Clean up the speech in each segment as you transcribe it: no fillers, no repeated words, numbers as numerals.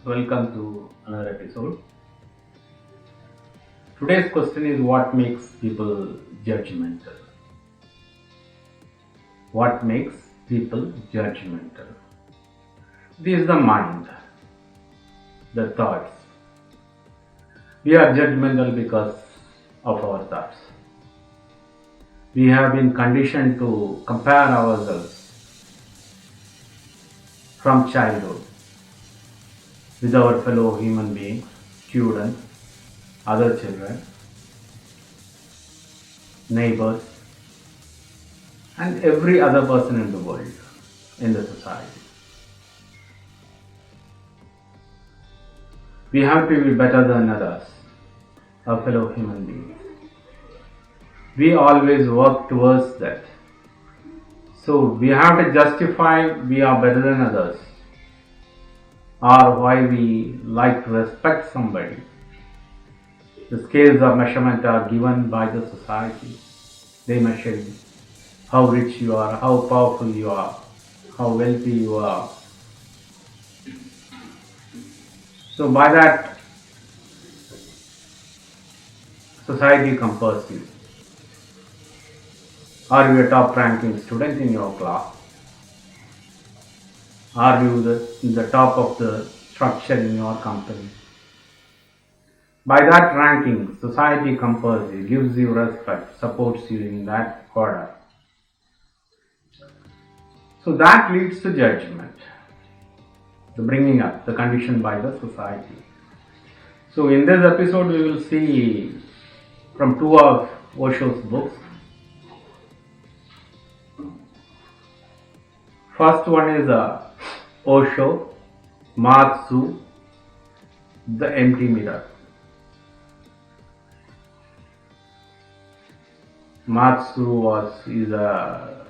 welcome to another episode. Today's question is what makes people judgmental? What makes people judgmental? This is the mind, the thoughts. We are judgmental because of our thoughts. We have been conditioned to compare ourselves from childhood with our fellow human beings, students, other children, neighbors, and every other person in the world, in the society. We have to be better than others, our fellow human beings. We always work towards that. So we have to justify we are better than others, or why we like to respect somebody. The scales of measurement are given by the society. They measure you, how rich you are, how powerful you are, how wealthy you are. So by that, society compares you. Are you a top ranking student in your class? Are you in the top of the structure in your company? By that ranking, society compares you, gives you respect, supports you in that order. So that leads to judgment, the bringing up, the condition by the society. So in this episode we will see from two of Osho's books. First one is Osho, Matsu, the empty mirror. Matsu is a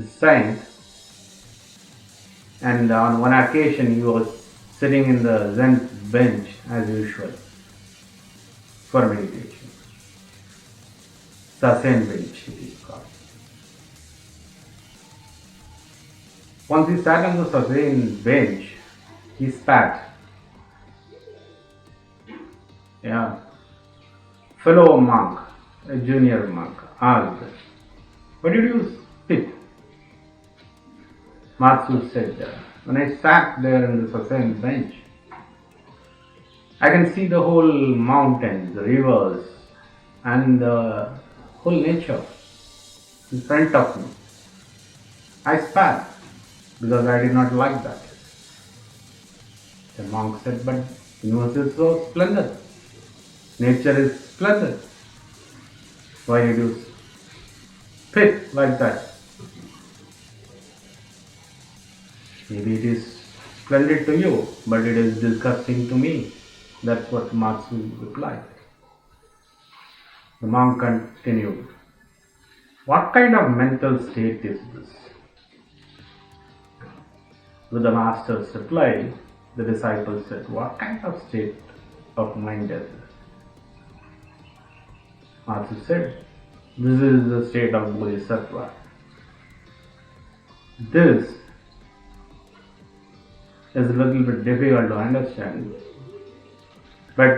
saint, and on one occasion he was sitting in the Zen bench as usual for meditation. Sasen bench it is called. Once he sat on the Sasen bench, he spat. Fellow monk, a junior monk, asked, "What did you spit?" Matsu said, "When I sat there in the Sasen bench, I can see the whole mountains, the rivers, and the whole nature in front of me. I spat because I did not like that." The monk said, "But universe is so splendid. Nature is splendid. Why did you spit like that?" "Maybe it is splendid to you, but it is disgusting to me." That's what Matsu replied. The monk continued, "What kind of mental state is this?" With the master's reply, the disciple said, "What kind of state of mind is this?" Matsu said, "This is the state of Bodhisattva." This is a little bit difficult to understand, but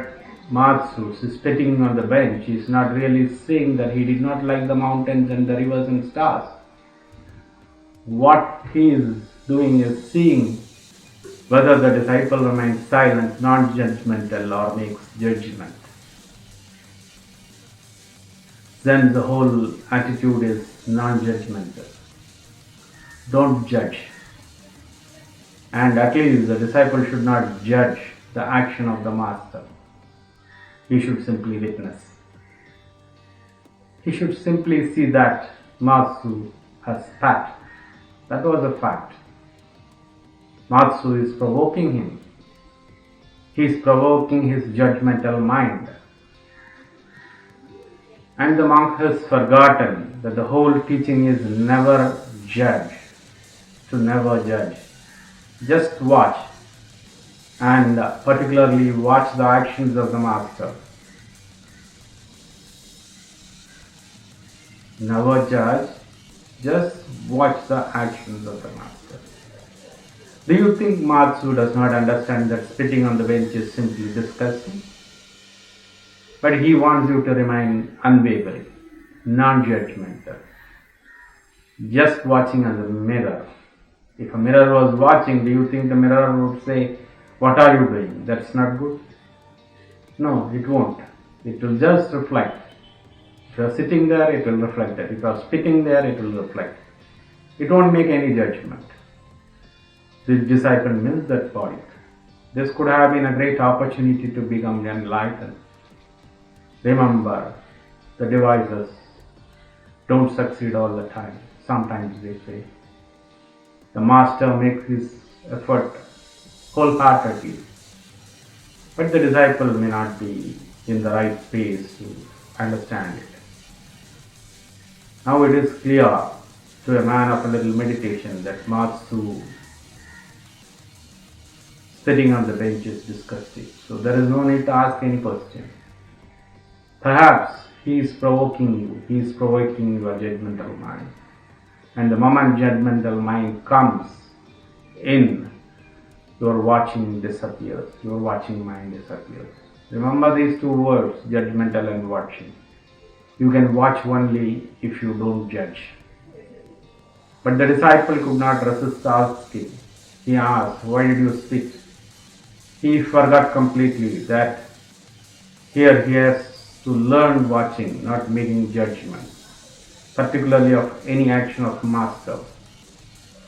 Matsu is spitting on the bench. He is not really saying that he did not like the mountains and the rivers and stars. What he is doing is seeing whether the disciple remains silent, non-judgmental, or makes judgment. Then the whole attitude is non-judgmental. Don't judge. And at least the disciple should not judge the action of the master. He should simply witness. He should simply see that Matsu has spat. That was a fact. Matsu is provoking him. He is provoking his judgmental mind. And the monk has forgotten that the whole teaching is never judge. To never judge. Just watch, and particularly watch the actions of the master. Never judge, just watch the actions of the master. Do you think Matsu does not understand that spitting on the bench is simply disgusting? But he wants you to remain unwavering, non-judgmental, just watching as a mirror. If a mirror was watching, do you think the mirror would say, "What are you doing? That's not good"? No, it won't. It will just reflect. If you are sitting there, it will reflect that. If you are spitting there, it will reflect. It won't make any judgment. The disciple missed that point. This could have been a great opportunity to become enlightened. Remember, the devices don't succeed all the time. Sometimes they fail. The master makes his effort wholeheartedly, but the disciple may not be in the right space to understand it. Now it is clear to a man of a little meditation that Matsu sitting on the bench is disgusting. So there is no need to ask any question. Perhaps he is provoking you, he is provoking your judgmental mind. And the moment judgmental mind comes in, your watching disappears, your watching mind disappears. Remember these two words, judgmental and watching. You can watch only if you don't judge. But the disciple could not resist asking. He asked, "Why did you spit?" He forgot completely that here he has to learn watching, not making judgment, particularly of any action of master.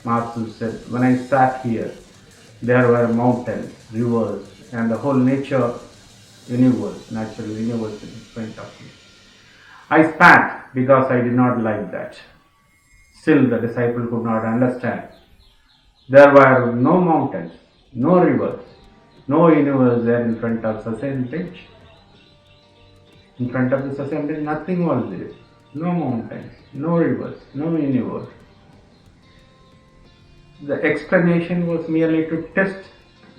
Master said, "When I sat here, there were mountains, rivers, and the whole natural universe in front of me. I spat because I did not like that." Still, the disciple could not understand. There were no mountains, no rivers, no universe there in front of Sasen bench. In front of the Sasen bench, nothing was there. No mountains, no rivers, no universe. The explanation was merely to test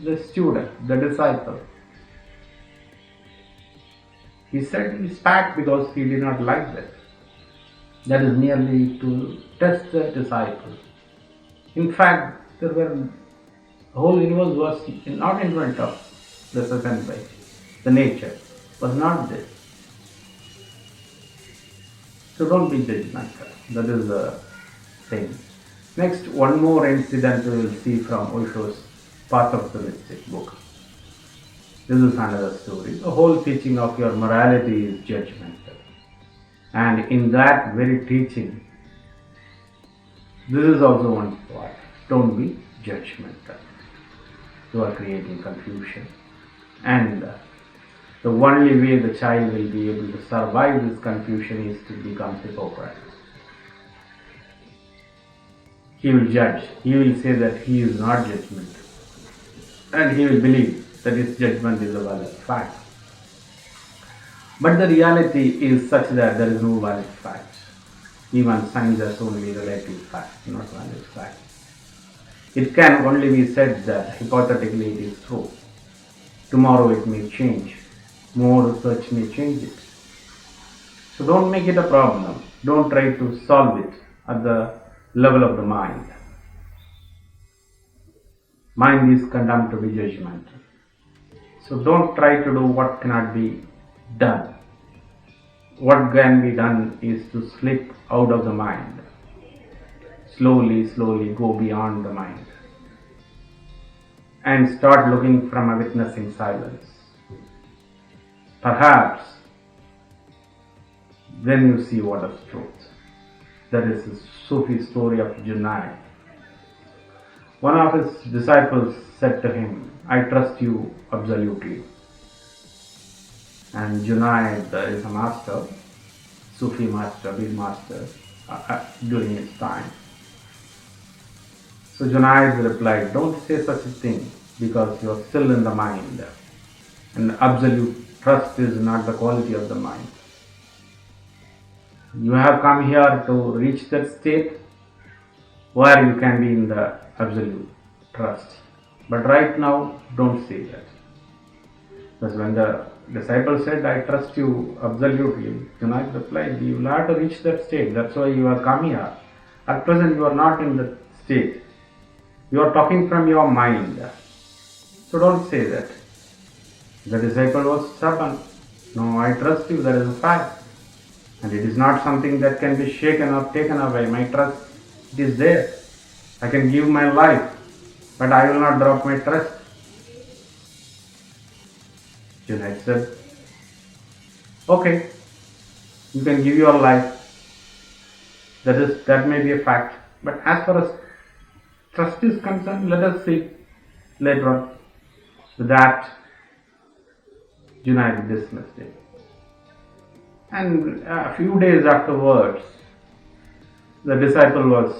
the student, the disciple. He said he spat because he did not like that. That is merely to test the disciple. In fact, the whole universe was not in front of the Sasen bench. The nature was not there. So don't be judgmental. That is the thing. Next, one more incident we will see from Osho's Path of the Mystic book. This is another story. The whole teaching of your morality is judgmental. And in that very teaching, this is also one part. Don't be judgmental. You are creating confusion. And the only way the child will be able to survive this confusion is to become hypocrite. He will judge. He will say that he is not judgmental. And he will believe that his judgment is a valid fact. But the reality is such that there is no valid fact. Even science has only relative fact, not valid fact. It can only be said that hypothetically it is true. Tomorrow it may change. More research may change it. So don't make it a problem. Don't try to solve it at the level of the mind. Mind is condemned to be judgmental. So don't try to do what cannot be done. What can be done is to slip out of the mind. Slowly go beyond the mind. And start looking from a witnessing silence. Perhaps then you see what is truth. That is the Sufi story of Junaid. One of his disciples said to him, "I trust you absolutely." And Junaid is a master, Sufi master, big master during his time. So Junaid replied, "Don't say such a thing because you are still in the mind. And absolute trust is not the quality of the mind. You have come here to reach that state where you can be in the absolute trust. But right now, don't say that." Because when the disciple said, "I trust you absolutely," Junaid replied, "You will have to reach that state. That's why you are come here. At present, you are not in that state. You are talking from your mind. So don't say that. The disciple was stubborn. No, I trust you, that is a fact. And it is not something that can be shaken or taken away. My trust, it is there. I can give my life, but I will not drop my trust. Junaid said, okay, you can give your life. That may be a fact. But as far as trust is concerned, let us see later on. With that, Junaid dismissed it. And a few days afterwards, the disciple was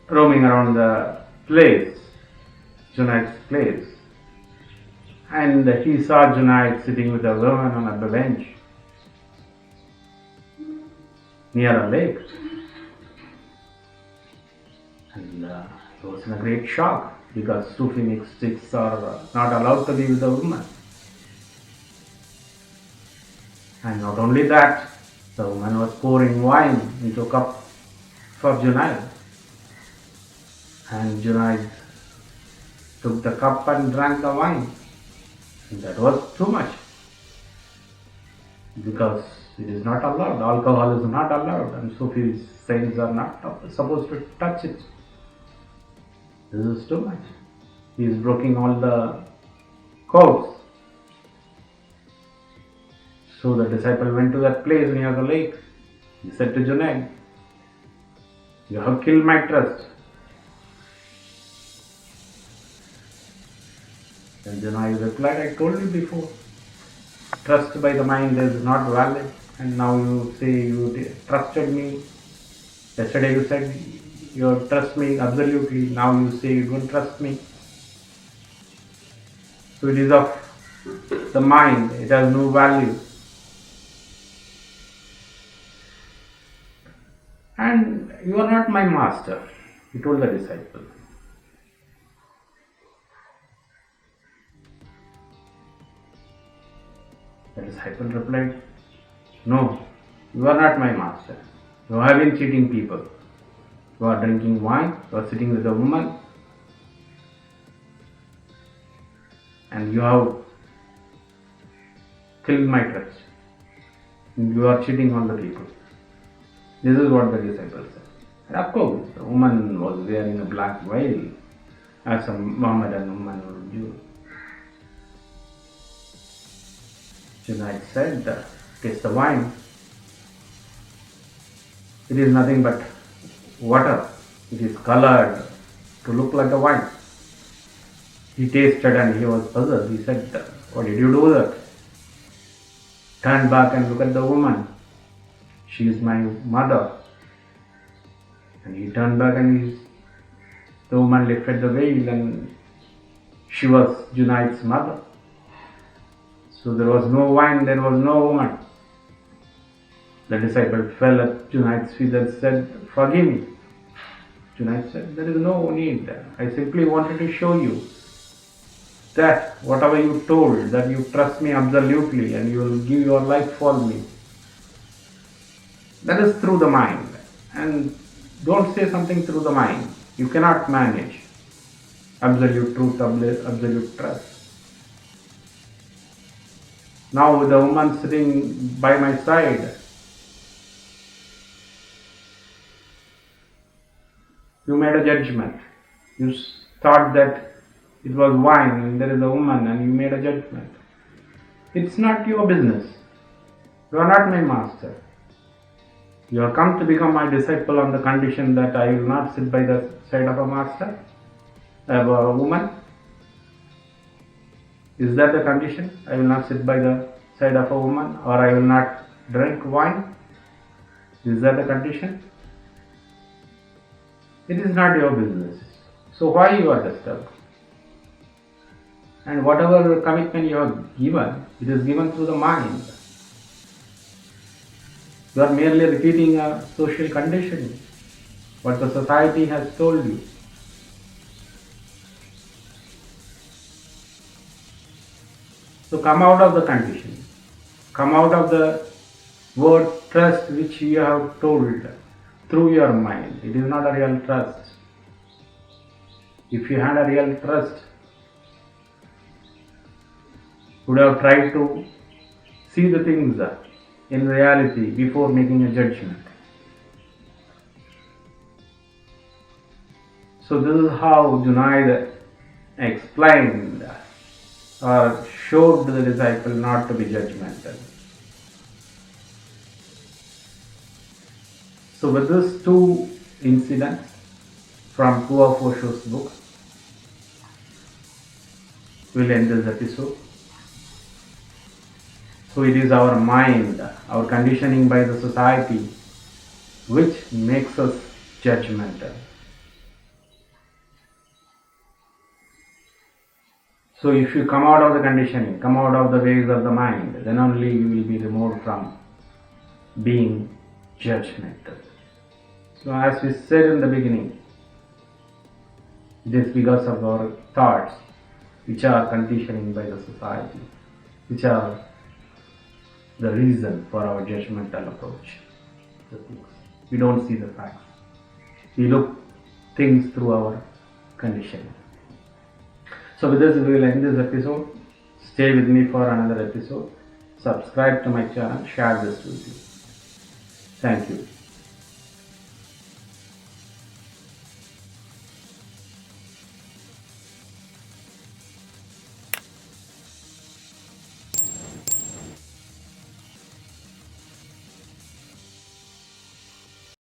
roaming around the place, Junaid's place, and he saw Junaid sitting with a woman on a bench near a lake. And he was in a great shock because Sufi mystics are not allowed to be with a woman. And not only that, the woman was pouring wine into a cup for Junaid. And Junaid took the cup and drank the wine. And that was too much. Because it is not allowed. Alcohol is not allowed. And Sufi saints are not supposed to touch it. This is too much. He is breaking all the codes. So the disciple went to that place near the lake. He said to Junaid, you have killed my trust. And Junaid replied, I told you before, trust by the mind is not valid. And now you say you trusted me. Yesterday you said you trust me absolutely. Now you say you don't trust me. So it is of the mind. It has no value. And you are not my master, he told the disciple. The disciple replied, no, you are not my master. You have been cheating people. You are drinking wine, you are sitting with a woman, and you have killed my trust. You are cheating on the people. This is what the disciple said. And of course, the woman was wearing a black veil, as a Mohammedan woman would do. Junaid said, taste the wine. It is nothing but water. It is colored to look like a wine. He tasted and he was puzzled. He said, what did you do with it? Turn back and look at the woman. She is my mother. And he turned back and the woman lifted the veil and she was Junaid's mother. So there was no wine, there was no woman. The disciple fell at Junaid's feet and said, forgive me. Junaid said, there is no need. I simply wanted to show you that whatever you told, that you trust me absolutely and you will give your life for me. That is through the mind. And don't say something through the mind. You cannot manage absolute truth, absolute trust. Now with the woman sitting by my side, you made a judgment. You thought that it was wine and there is a woman and you made a judgment. It's not your business. You are not my master. You have come to become my disciple on the condition that I will not sit by the side of a master, of a woman. Is that the condition? I will not sit by the side of a woman, or I will not drink wine. Is that the condition? It is not your business. So why you are disturbed? And whatever commitment you have given, it is given through the mind. You are merely repeating a social conditioning, what the society has told you. So come out of the conditioning. Come out of the word trust which you have told. through your mind. It is not a real trust. If you had a real trust, you would have tried to see the things in reality before making a judgment. So this is how Junaid explained or showed the disciple not to be judgmental. So with these two incidents from two of Osho's books, we'll end this episode. So it is our mind, our conditioning by the society, which makes us judgmental. So if you come out of the conditioning, come out of the ways of the mind, then only you will be removed from being judgmental. So as we said in the beginning, it is because of our thoughts which are conditioning by the society, which are the reason for our judgmental approach to things. We don't see the facts. We look things through our conditioning. So with this we will end this episode. Stay with me for another episode. Subscribe to my channel. Share this with you. Thank you.